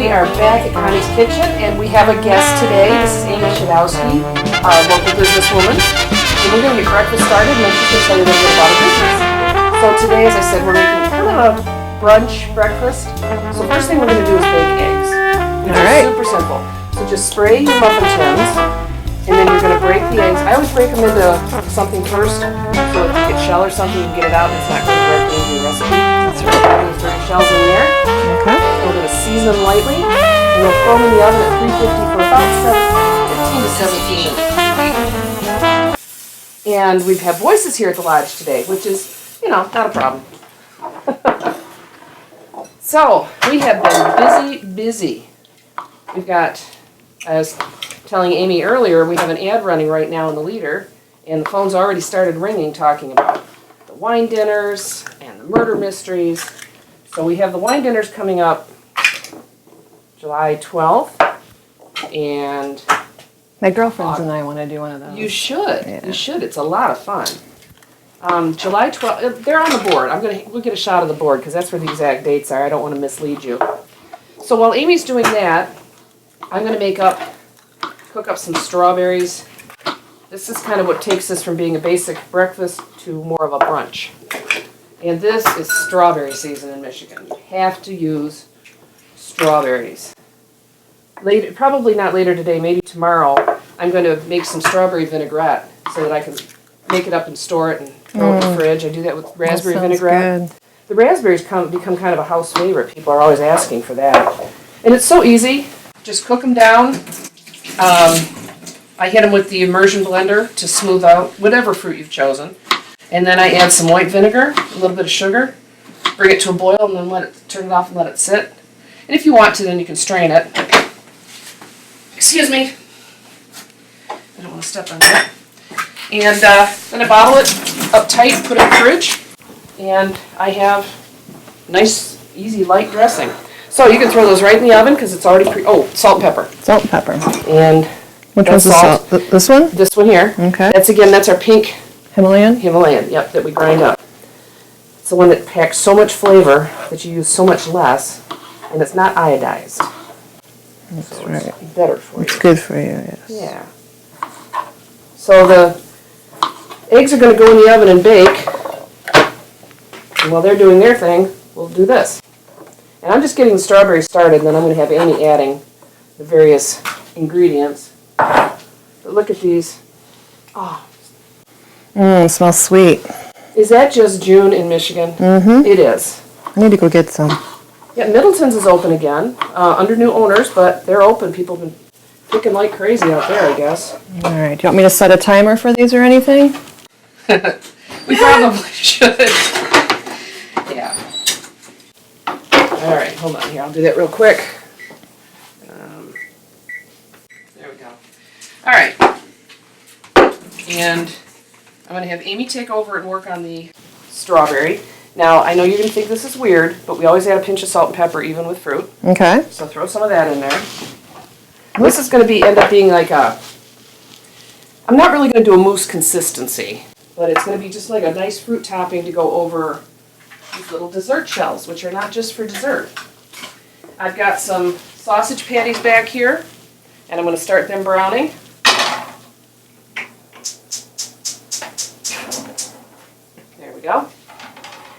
We are back at Connie's Kitchen, and we have a guest today. This is Amy Shadowski, our local businesswoman. And we're going to get breakfast started, and then she's going to tell you a little bit about her business. So today, as I said, we're making kind of a brunch breakfast. So first thing we're going to do is bake eggs, which is super simple. So just spray your muffin tins, and then you're going to break the eggs. I always break them into something first, so if you get shell or something, you can get it out, and it's not going directly into your recipe. That's right. Those dirty shells in there. Okay. We're going to season them lightly, and we'll throw them in the oven at 350 for about 15 to 17 minutes. And we've had voices here at the lodge today, which is, not a problem. So, we have been busy. We've got, I was telling Amy earlier, we have an ad running right now in the Leader, and the phone's already started ringing talking about the wine dinners and the murder mysteries. So we have the wine dinners coming up July 12th, and my girlfriends and I want to do one of those. You should. Yeah. You should. It's a lot of fun. July 12th, they're on the board. We'll get a shot of the board because that's where the exact dates are. I don't want to mislead you. So while Amy's doing that, I'm going to cook up some strawberries. This is kind of what takes us from being a basic breakfast to more of a brunch. And this is strawberry season in Michigan. You have to use strawberries. Later, probably not later today, maybe tomorrow, I'm going to make some strawberry vinaigrette so that I can make it up and store it and throw it in the fridge. I do that with raspberry vinaigrette. Good. The raspberries become kind of a house favorite. People are always asking for that. And it's so easy. Just cook them down. I hit them with the immersion blender to smooth out whatever fruit you've chosen. And then I add some white vinegar, a little bit of sugar, bring it to a boil, and then turn it off and let it sit. And if you want to, then you can strain it. Excuse me. I don't want to step on that. And then I bottle it up tight, put it in the fridge, and I have nice, easy, light dressing. So you can throw those right in the oven because it's already salt and pepper. Salt and pepper. And which one's the salt? This one? This one here. Okay. That's our pink Himalayan, yep, that we grind up. It's the one that packs so much flavor that you use so much less, and it's not iodized. That's right. It's better for you. It's good for you, yes. Yeah. So the eggs are going to go in the oven and bake, and while they're doing their thing, we'll do this. And I'm just getting the strawberries started, and then I'm going to have Amy adding the various ingredients. But look at these. Oh. It smells sweet. Is that just June in Michigan? Mm-hmm. It is. I need to go get some. Yeah, Middleton's is open again, under new owners, but they're open. People have been picking like crazy out there, I guess. All right. Do you want me to set a timer for these or anything? We probably should. Yeah. All right, hold on here. I'll do that real quick. There we go. All right. And I'm going to have Amy take over and work on the strawberry. Now, I know you're going to think this is weird, but we always add a pinch of salt and pepper even with fruit. Okay. So throw some of that in there. This is going to end up being like I'm not really going to do a mousse consistency, but it's going to be just like a nice fruit topping to go over these little dessert shells, which are not just for dessert. I've got some sausage patties back here, and I'm going to start them browning. There we go.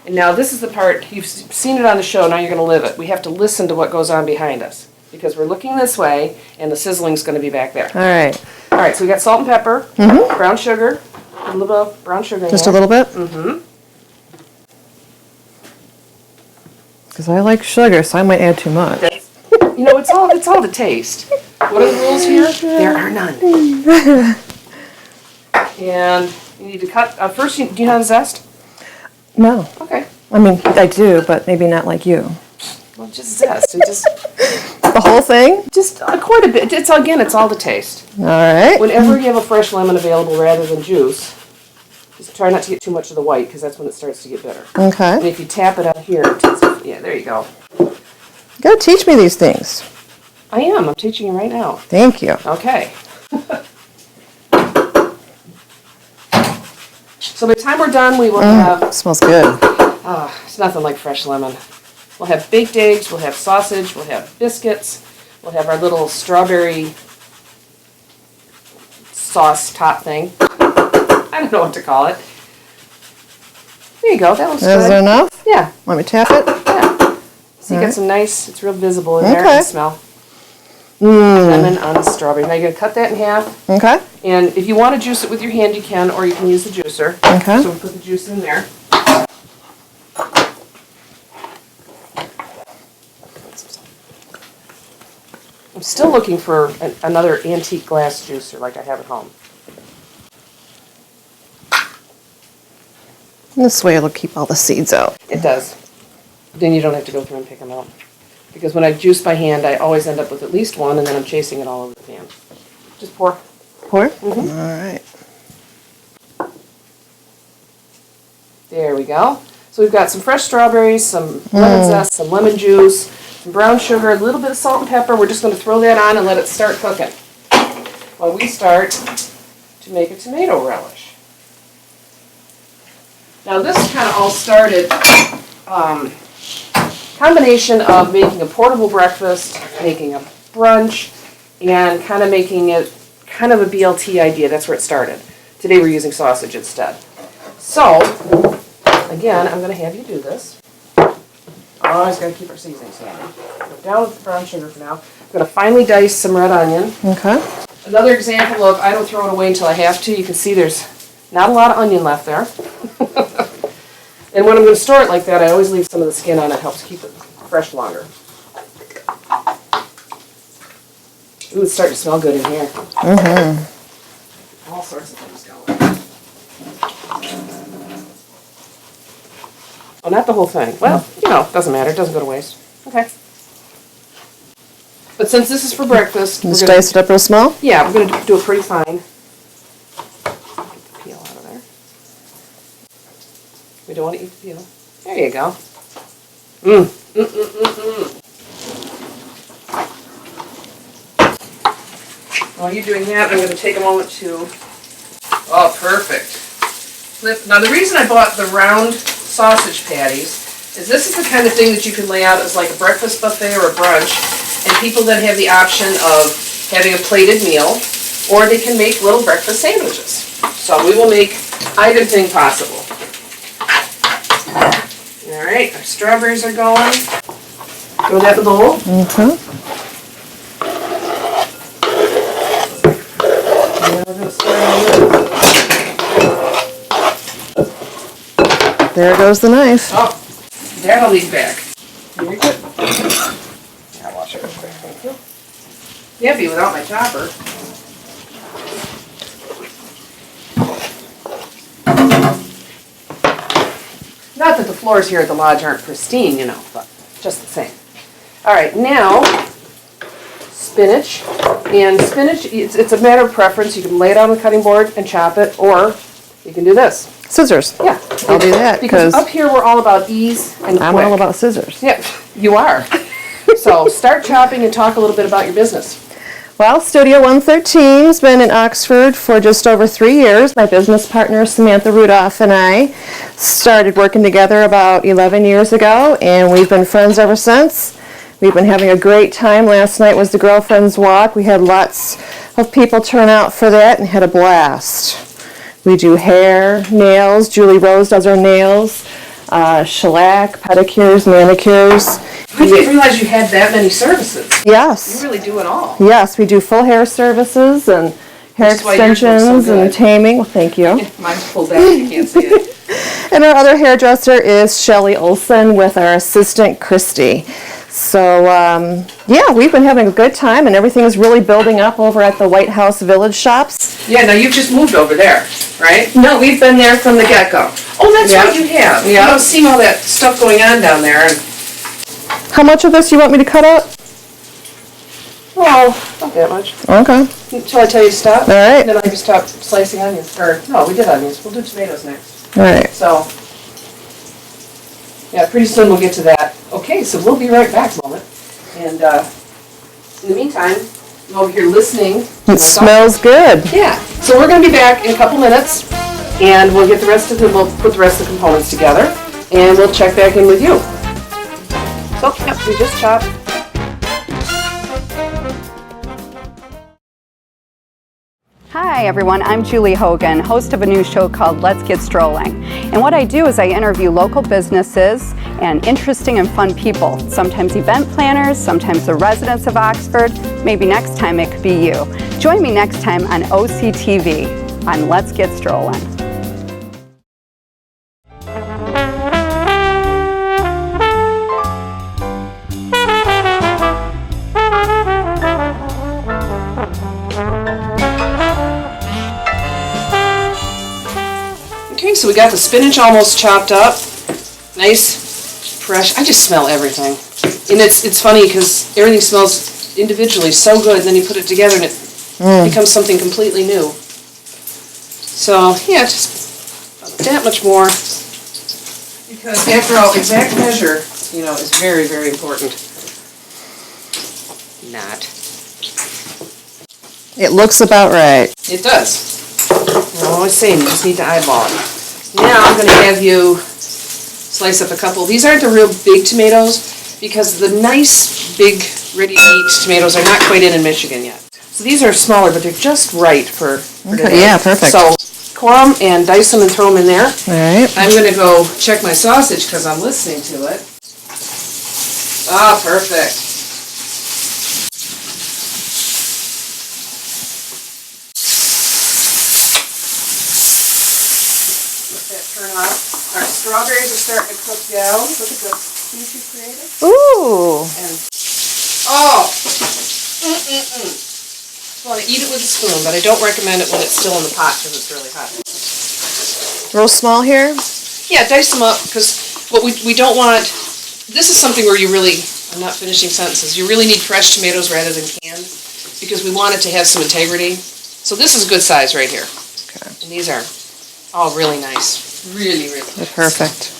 And now this is the part, you've seen it on the show, now you're going to live it. We have to listen to what goes on behind us, because we're looking this way, and the sizzling's going to be back there. All right. All right, so we got salt and pepper, brown sugar, a little bit of brown sugar in Just there. a little bit? Mm-hmm. Because I like sugar, so I might add too much. It's all to taste. What are the rules here? There are none. And you need to cut, first, do you know how to zest? No. Okay. I mean, I do, but maybe not like you. Well, just zest. The whole thing? Just quite a bit. It's all to taste. All right. Whenever you have a fresh lemon available rather than juice, just try not to get too much of the white because that's when it starts to get bitter. Okay. And if you tap it out here, yeah, there you go. You gotta teach me these things. I am. I'm teaching you right now. Thank you. Okay. So by the time we're done, we will have... Smells good. It's nothing like fresh lemon. We'll have baked eggs, we'll have sausage, we'll have biscuits, we'll have our little strawberry sauce top thing. I don't know what to call it. There you go, that looks Is good. there enough? Yeah, Want me to tap it? yeah. So you get some nice, it's real visible in there, Okay. and smell. Mmm. Lemon on the strawberry. Now you're gonna cut that in half, Okay. and if you want to juice it with your hand, you can, or you can use the juicer. Okay. So we put the juice in there. I'm still looking for another antique glass juicer like I have at home. This way it'll keep all the seeds out. It does. Then you don't have to go through and pick them out. Because when I juice by hand, I always end up with at least one, and then I'm chasing it all over the pan. Just pour. Pour? Mhm. All right. There we go. So we've got some fresh strawberries, some lemon zest, some lemon juice, some brown sugar, a little bit of salt and pepper. We're just going to throw that on and let it start cooking while we start to make a tomato relish. Now this kind of all started combination of making a portable breakfast, making a brunch, and kind of making it kind of a BLT idea. That's where it started. Today we're using sausage instead. So, again, I'm going to have you do this. Always got to keep our seasonings handy. Go down with the brown sugar for now. I'm going to finely dice some red onion. Okay. Another example of I don't throw it away until I have to. You can see there's not a lot of onion left there. And when I'm going to store it like that, I always leave some of the skin on. It helps keep it fresh longer. Ooh, it's starting to smell good in here. All sorts of things going. Oh, not the whole thing. Well, you know, doesn't matter. It doesn't go to waste. Okay. But since this is for breakfast, Just dice it up real small? yeah, we're going to do it pretty fine. Get the peel out of there. We don't want to eat the peel. There you go. While you're doing that, I'm going to take a moment to... Oh, perfect. Flip. Now, the reason I bought the round sausage patties is this is the kind of thing that you can lay out as like a breakfast buffet or a brunch, and people then have the option of having a plated meal, or they can make little breakfast sandwiches. So we will make either thing possible. All right, our strawberries are going. Throw that in the bowl. And we're going to start. There goes the knife. Oh, that I'll leave back. Very good. I'll wash it real quick, thank you. Can't be without my chopper. Not that the floors here at the lodge aren't pristine, you know, but just the same. All right, now spinach. And spinach, it's a matter of preference. You can lay it on the cutting board and chop it, or you can do this. Scissors. Yeah. I'll do that Because up here we're all about ease and quick. I'm all about scissors. Yeah, you are. So start chopping and talk a little bit about your business. Well, Studio 113 has been in Oxford for just over 3 years. My business partner, Samantha Rudolph, and I started working together about 11 years ago, and we've been friends ever since. We've been having a great time. Last night was the Girlfriends Walk. We had lots of people turn out for that and had a blast. We do hair, nails. Julie Rose does our nails, shellac, pedicures, manicures. I didn't realize you had that many services. Yes. You really do it all. Yes, we do full hair services and hair That's why yours looks so extensions and good. taming. Well, thank you. Mine's pulled out, you can't see it. And our other hairdresser is Shelly Olson with our assistant Christy. So, yeah, we've been having a good time, and everything is really building up over at the White House Village Shops. Yeah, now you've just moved over there, right? No, we've been there from the get-go. Oh, that's Yeah. right, you have. Yeah. I've seen all that stuff going on down there. And, How much of this you want me to cut up? well, not that much. Okay. Until I tell you to stop. All right. Then I just stop slicing onions. Or, no, we did onions. We'll do tomatoes next. All right. So, yeah, pretty soon we'll get to that. Okay, so we'll be right back a moment. And in the meantime, I'm over here listening. It smells good. Yeah, so we're going to be back in a couple minutes, and we'll get the rest of we'll put the rest of the components together, and we'll check back in with you. Oh, yep, we just chopped. Hi everyone, I'm Julie Hogan, host of a new show called Let's Get Strolling. And what I do is I interview local businesses and interesting and fun people, sometimes event planners, sometimes the residents of Oxford, maybe next time it could be you. Join me next time on OCTV on Let's Get Strolling. Okay, so we got the spinach almost chopped up. Nice, fresh. I just smell everything. And it's funny because everything smells individually so good, and then you put it together and it becomes something completely new. So, yeah, just that much more. Because after all, exact measure, is very, very important. Not. It looks about right. It does. I'm always saying, you just need to eyeball it. Now I'm going to have you slice up a couple. These aren't the real big tomatoes because the nice, big, ready-to-eat tomatoes are not quite in Michigan yet. So these are smaller, but they're just right for today. Yeah, perfect. So core them and dice them and throw them in there. All right. I'm going to go check my sausage because I'm listening to it. Ah, perfect. Our strawberries are starting to cook down. Look at the things you created. Ooh. And oh, I want to eat it with a spoon, but I don't recommend it when it's still in the pot because it's really hot. Real small here? Yeah, dice them up because what we don't want. This is something where you really. I'm not finishing sentences. You really need fresh tomatoes rather than canned because we want it to have some integrity. So this is a good size right here. Okay. And these are all really nice. Really, really nice. They're perfect.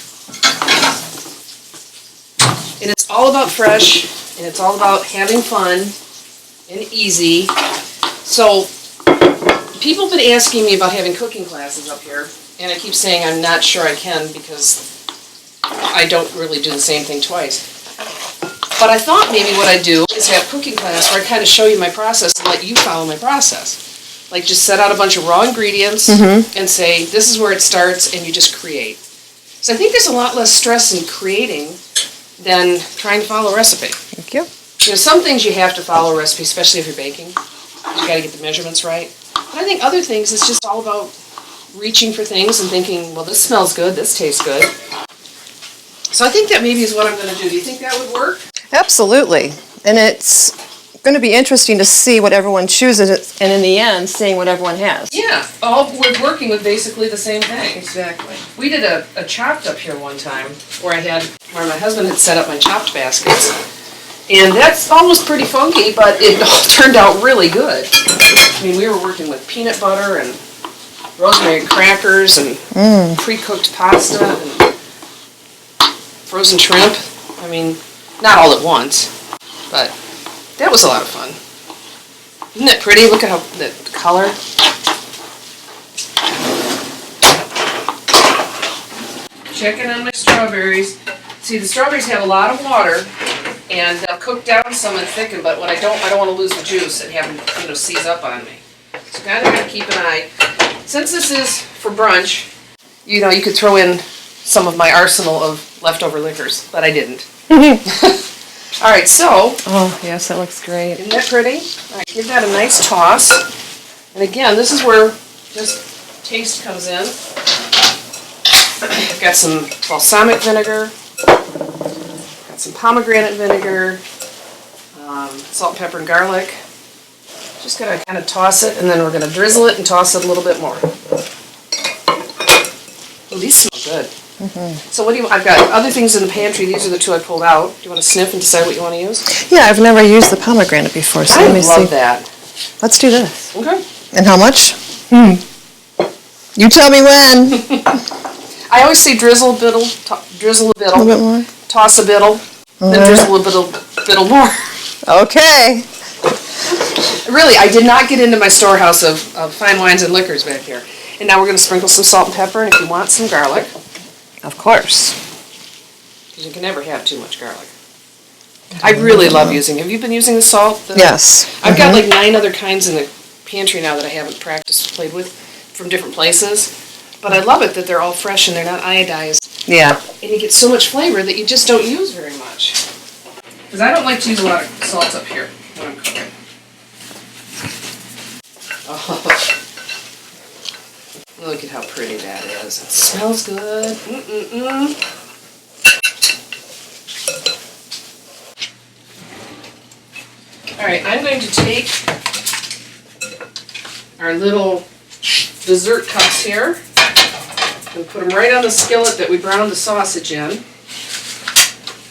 And it's all about fresh, and it's all about having fun and easy. So people have been asking me about having cooking classes up here, and I keep saying I'm not sure I can because I don't really do the same thing twice. But I thought maybe what I'd do is have a cooking class where I kind of show you my process and let you follow my process. Like just set out a bunch of raw ingredients and say, this is where it starts, and you just create. So I think there's a lot less stress in creating than trying to follow a recipe. Thank you. Some things you have to follow a recipe, especially if you're baking. You got to get the measurements right. But I think other things, it's just all about reaching for things and thinking, well, this smells good, this tastes good. So I think that maybe is what I'm going to do. Do you think that would work? Absolutely. And it's going to be interesting to see what everyone chooses and in the end, seeing what everyone has. Yeah, we're working with basically the same thing. Exactly. We did a chopped up here one time where my husband had set up my chopped baskets. And that's almost pretty funky, but it all turned out really good. I mean, we were working with peanut butter and rosemary crackers and pre-cooked pasta and frozen shrimp. I mean, not all at once, but that was a lot of fun. Isn't that pretty? Look at how the color. Checking on my strawberries. See, the strawberries have a lot of water, and they'll cook down some and thicken. But when I don't want to lose the juice and have them, seize up on me. So kind of got to keep an eye. Since this is for brunch, you could throw in some of my arsenal of leftover liquors, but I didn't. All right, so. Oh, yes, that looks great. Isn't that pretty? All right, give that a nice toss. And again, this is where just taste comes in. I've got some balsamic vinegar, got some pomegranate vinegar, salt, pepper, and garlic. Just gonna kind of toss it, and then we're gonna drizzle it and toss it a little bit more. Oh, these smell good. So what do you? I've got other things in the pantry. These are the two I pulled out. Do you want to sniff and decide what you want to use? Yeah, I've never used the pomegranate before, so let me see. I love that. Let's do this. Okay. And how much? You tell me when. I always say drizzle a bittle, drizzle a bittle, A little bit more. toss a bittle, then drizzle a bittle more. Okay. Really, I did not get into my storehouse of fine wines and liquors back here. And now we're going to sprinkle some salt and pepper, and if you want some garlic. Of course. Because you can never have too much garlic. I really love using it. Have you been using the salt? Yes. I've got like 9 other kinds in the pantry now that I haven't played with from different places. But I love it that they're all fresh and they're not iodized. Yeah. And you get so much flavor that you just don't use very much. Because I don't like to use a lot of salt up here when I'm cooking. Oh, look at how pretty that is. It smells good. All right, I'm going to take our little dessert cups here and put them right on the skillet that we browned the sausage in.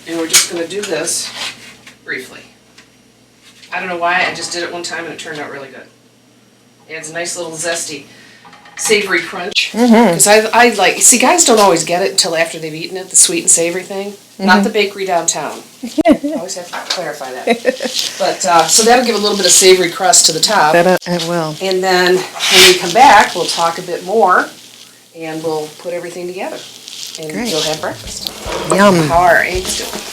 And we're just going to do this briefly. I don't know why, I just did it one time and it turned out really good. It adds a nice little zesty, savory crunch. Because I like, see, guys don't always get it until after they've eaten it, the sweet and savory thing. Not the bakery downtown. I always have to clarify that. But, so that'll give a little bit of savory crust to the top. It will. And then when we come back, we'll talk a bit more and we'll put everything together. And Great. you'll have breakfast. Yum. How are our eggs doing?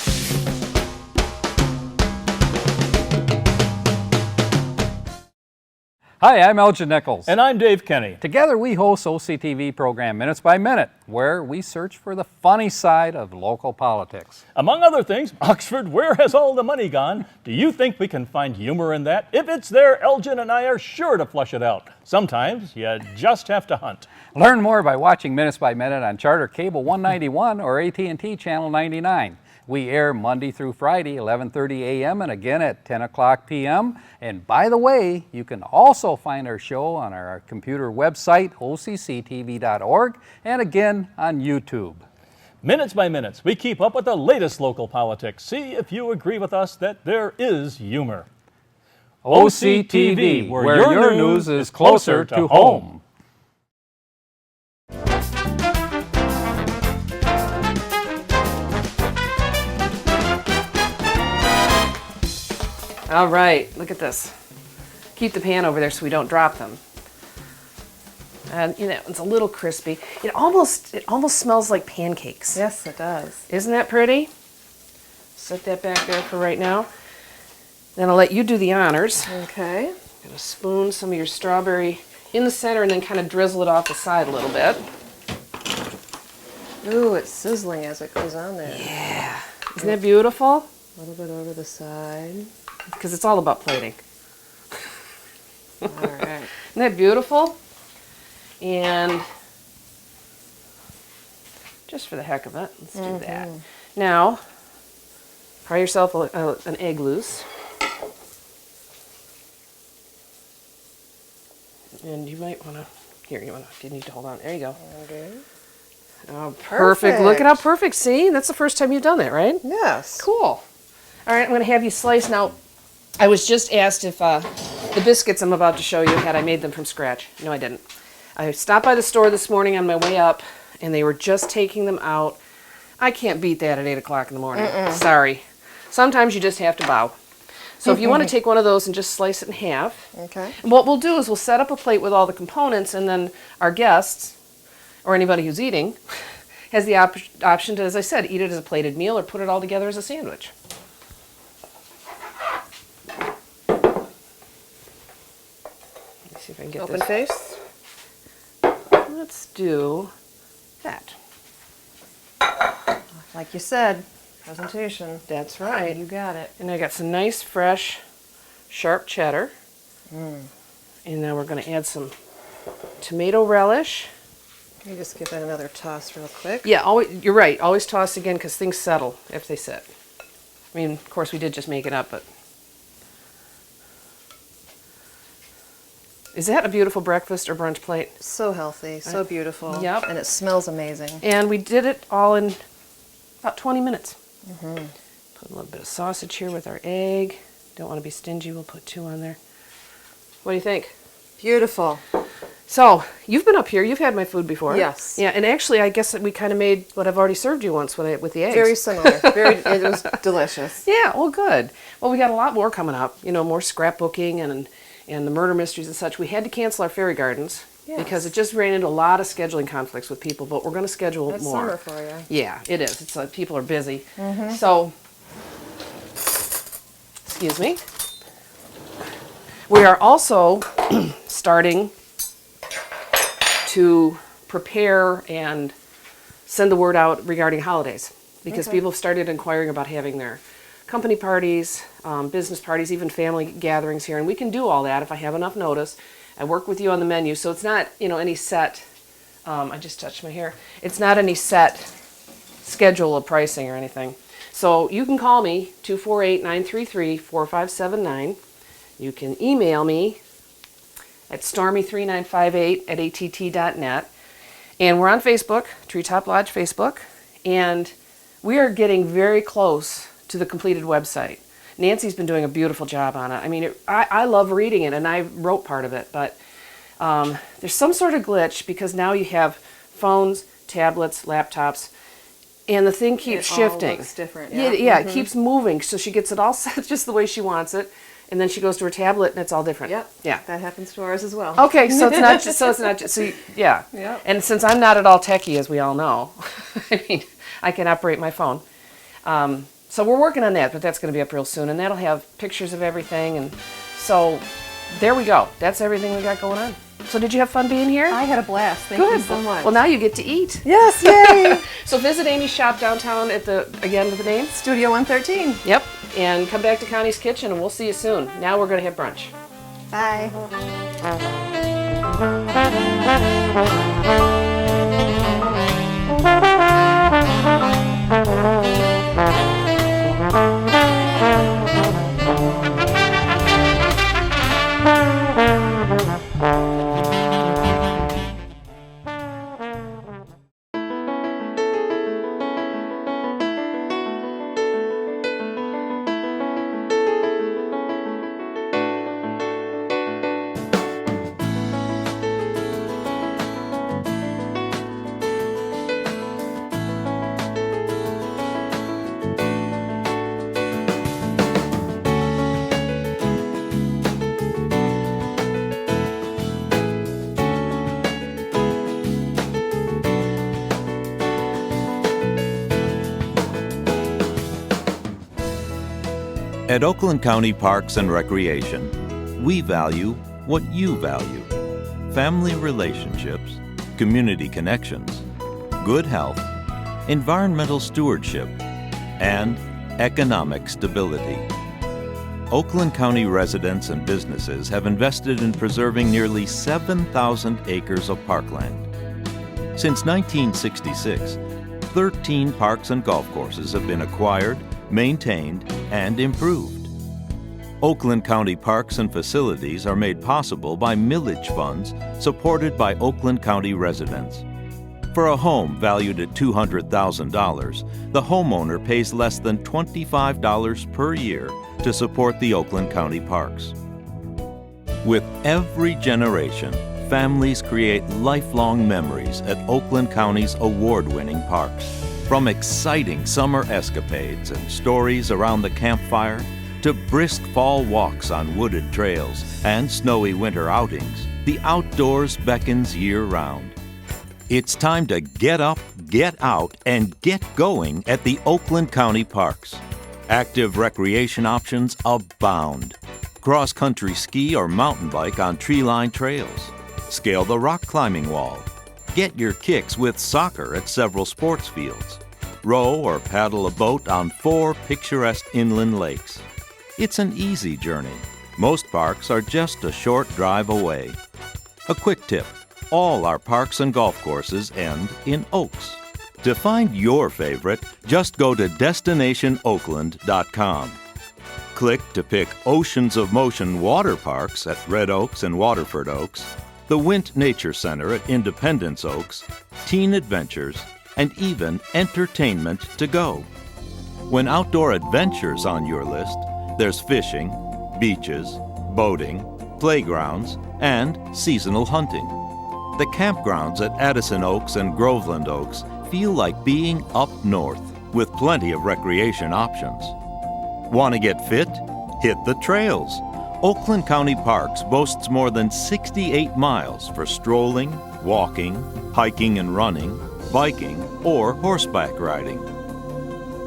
Hi, I'm Elgin Nichols. And I'm Dave Kenny. Together we host OCTV program Minutes by Minute, where we search for the funny side of local politics. Among other things, Oxford, where has all the money gone? Do you think we can find humor in that? If it's there, Elgin and I are sure to flush it out. Sometimes you just have to hunt. Learn more by watching Minutes by Minute on Charter Cable 191 or AT&T Channel 99. We air Monday through Friday, 11:30 a.m. and again at 10 o'clock p.m. And by the way, you can also find our show on our computer website, occtv.org, and again on YouTube. Minutes by Minutes, we keep up with the latest local politics. See if you agree with us that there is humor. OCTV, where your news is closer to home. All right, look at this. Keep the pan over there so we don't drop them. And you know, it's a little crispy. It almost smells like pancakes. Yes, it does. Isn't that pretty? Set that back there for right now. Then I'll let you do the honors. Okay. Gonna spoon some of your strawberry in the center and then kind of drizzle it off the side a little bit. Ooh, it's sizzling as it goes on there. Yeah. Isn't that beautiful? A little bit over the side. Because it's all about plating. All right. Isn't that beautiful? And just for the heck of it, let's do that. Now, pry yourself an egg loose. And you might want to, if you need to hold on. There you go. Okay. Oh, perfect. Look at how perfect. See, that's the first time you've done that, right? Yes. Cool. All right, I'm going to have you slice. Now, I was just asked if the biscuits I'm about to show you, had I made them from scratch. No, I didn't. I stopped by the store this morning on my way up, and they were just taking them out. I can't beat that at 8 o'clock in the morning. Sorry. Sometimes you just have to bow. So if you want to take one of those and just slice it in half. Okay. And what we'll do is we'll set up a plate with all the components, and then our guests, or anybody who's eating, has the option to, as I said, eat it as a plated meal or put it all together as a sandwich. Let's see if I can get Open this. face. Let's do that. Like you said, presentation. That's right. You got it. And I got some nice, fresh, sharp cheddar. And now we're going to add some tomato relish. You just give that another toss real quick. Yeah, always, you're right. Always toss again because things settle if they sit. I mean, of course, we did just make it up, but... Is that a beautiful breakfast or brunch plate? So healthy, so beautiful. Yep. And it smells amazing. And we did it all in about 20 minutes. Put a little bit of sausage here with our egg. Don't want to be stingy. We'll put 2 on there. What do you think? Beautiful. So, you've been up here. You've had my food before. Yes. Yeah, and actually, I guess that we kind of made what I've already served you once with the eggs. Very similar. It was delicious. Yeah, well, good. Well, we got a lot more coming up. You know, more scrapbooking and the murder mysteries and such. We had to cancel our fairy gardens because it just ran into a lot of scheduling conflicts with people, but we're going to schedule That's more. summer for you. Yeah, it is. It's people are busy. So excuse me. We are also starting to prepare and send the word out regarding holidays, because people have started inquiring about having their company parties, business parties, even family gatherings here, and we can do all that if I have enough notice. I work with you on the menu, so it's not, any set, I just touched my hair, it's not any set schedule of pricing or anything. So you can call me, 248-933-4579. You can email me at stormy3958@att.net. And we're on Facebook, Treetop Lodge Facebook, and we are getting very close to the completed website. Nancy's been doing a beautiful job on it. I mean, I love reading it, and I wrote part of it, but there's some sort of glitch because now you have phones, tablets, laptops, and the thing keeps shifting. Looks different. Yeah, it keeps moving, so she gets it all set just the way she wants it, and then she goes to her tablet and it's all different. Yep. Yeah. That happens to ours as well. Okay, so it's not just yeah. Yep. And since I'm not at all techie, as we all know, I mean, I can operate my phone. So we're working on that, but that's going to be up real soon, and that'll have pictures of everything, and so there we go. That's everything we got going on. So did you have fun being here? I had a blast. Thank you so much. Well, now you get to eat. Yes, yay! So visit Amy's shop downtown at the name? Studio 113. Yep. And come back to Connie's Kitchen, and we'll see you soon. Now we're going to have brunch. Bye. At Oakland County Parks and Recreation, we value what you value: family relationships, community connections, good health, environmental stewardship, and economic stability. Oakland County residents and businesses have invested in preserving nearly 7,000 acres of parkland. Since 1966, 13 parks and golf courses have been acquired, maintained, and improved. Oakland County parks and facilities are made possible by millage funds supported by Oakland County residents. For a home valued at $200,000, the homeowner pays less than $25 per year to support the Oakland County parks. With every generation, families create lifelong memories at Oakland County's award-winning parks. From exciting summer escapades and stories around the campfire to brisk fall walks on wooded trails and snowy winter outings, the outdoors beckons year-round. It's time to get up, get out, and get going at the Oakland County parks. Active recreation options abound. Cross-country ski or mountain bike on tree-lined trails. Scale the rock climbing wall. Get your kicks with soccer at several sports fields. Row or paddle a boat on 4 picturesque inland lakes. It's an easy journey. Most parks are just a short drive away. A quick tip: all our parks and golf courses end in Oaks. To find your favorite, just go to destinationoakland.com. Click to pick Oceans of Motion water parks at Red Oaks and Waterford Oaks, the Wint Nature Center at Independence Oaks, Teen Adventures, and even entertainment to go. When outdoor adventures on your list, there's fishing, beaches, boating, playgrounds, and seasonal hunting. The campgrounds at Addison Oaks and Groveland Oaks feel like being up north with plenty of recreation options. Want to get fit? Hit the trails. Oakland County Parks boasts more than 68 miles for strolling, walking, hiking and running, biking, or horseback riding.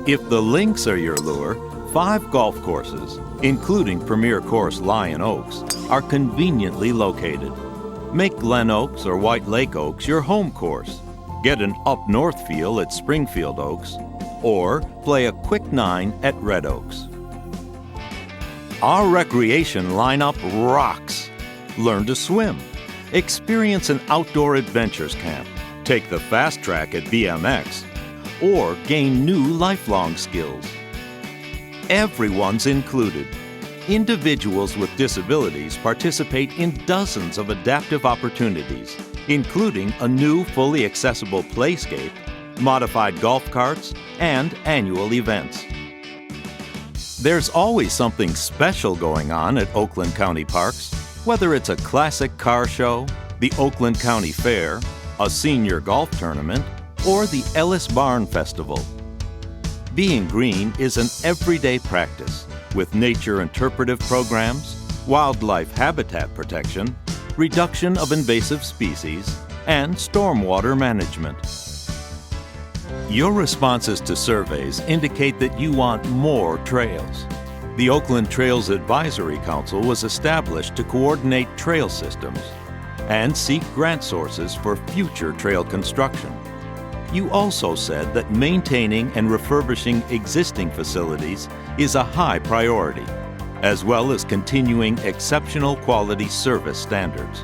If the links are your lure, 5 golf courses, including premier course Lion Oaks, are conveniently located. Make Glen Oaks or White Lake Oaks your home course. Get an up-north feel at Springfield Oaks, or play a quick 9 at Red Oaks. Our recreation lineup rocks. Learn to swim. Experience an outdoor adventures camp. Take the fast track at BMX, or gain new lifelong skills. Everyone's included. Individuals with disabilities participate in dozens of adaptive opportunities, including a new fully accessible playscape, modified golf carts, and annual events. There's always something special going on at Oakland County Parks, whether it's a classic car show, the Oakland County Fair, a senior golf tournament, or the Ellis Barn Festival. Being green is an everyday practice with nature interpretive programs, wildlife habitat protection, reduction of invasive species, and stormwater management. Your responses to surveys indicate that you want more trails. The Oakland Trails Advisory Council was established to coordinate trail systems and seek grant sources for future trail construction. You also said that maintaining and refurbishing existing facilities is a high priority, as well as continuing exceptional quality service standards.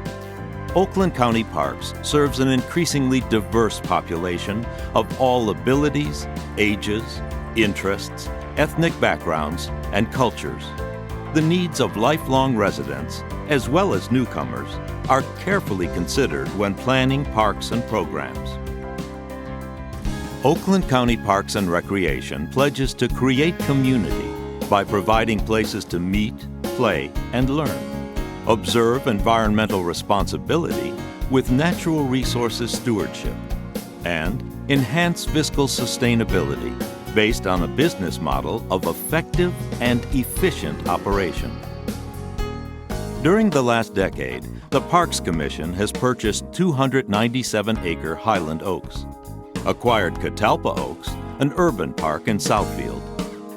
Oakland County Parks serves an increasingly diverse population of all abilities, ages, interests, ethnic backgrounds, and cultures. The needs of lifelong residents, as well as newcomers, are carefully considered when planning parks and programs. Oakland County Parks and Recreation pledges to create community by providing places to meet, play, and learn. Observe environmental responsibility with natural resources stewardship, and enhance fiscal sustainability based on a business model of effective and efficient operation. During the last decade, the Parks Commission has purchased 297-acre Highland Oaks, acquired Catalpa Oaks, an urban park in Southfield,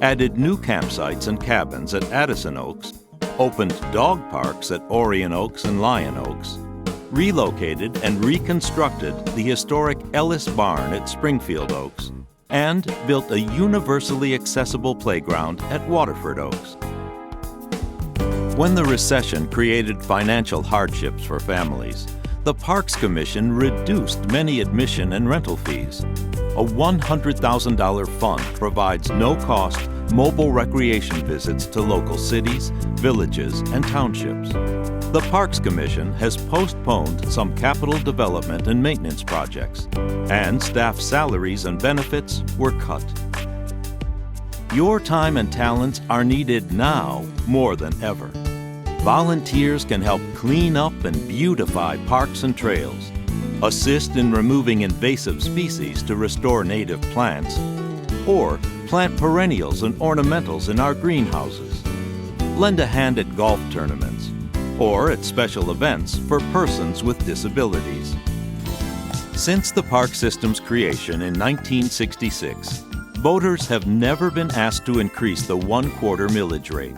added new campsites and cabins at Addison Oaks, opened dog parks at Orion Oaks and Lion Oaks, relocated and reconstructed the historic Ellis Barn at Springfield Oaks, and built a universally accessible playground at Waterford Oaks. When the recession created financial hardships for families, the Parks Commission reduced many admission and rental fees. A $100,000 fund provides no-cost mobile recreation visits to local cities, villages, and townships. The Parks Commission has postponed some capital development and maintenance projects, and staff salaries and benefits were cut. Your time and talents are needed now more than ever. Volunteers can help clean up and beautify parks and trails, assist in removing invasive species to restore native plants, or plant perennials and ornamentals in our greenhouses. Lend a hand at golf tournaments, or at special events for persons with disabilities. Since the park system's creation in 1966, voters have never been asked to increase the 1/4 millage rate.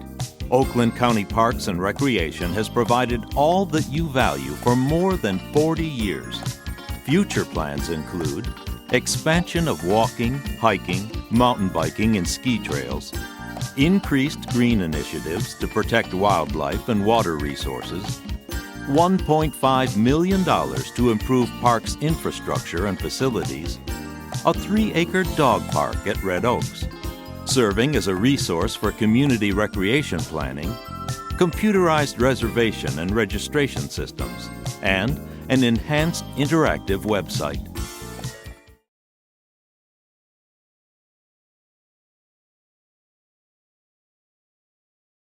Oakland County Parks and Recreation has provided all that you value for more than 40 years. Future plans include expansion of walking, hiking, mountain biking, and ski trails, increased green initiatives to protect wildlife and water resources, $1.5 million to improve parks infrastructure and facilities, a 3-acre dog park at Red Oaks, serving as a resource for community recreation planning, computerized reservation and registration systems, and an enhanced interactive website.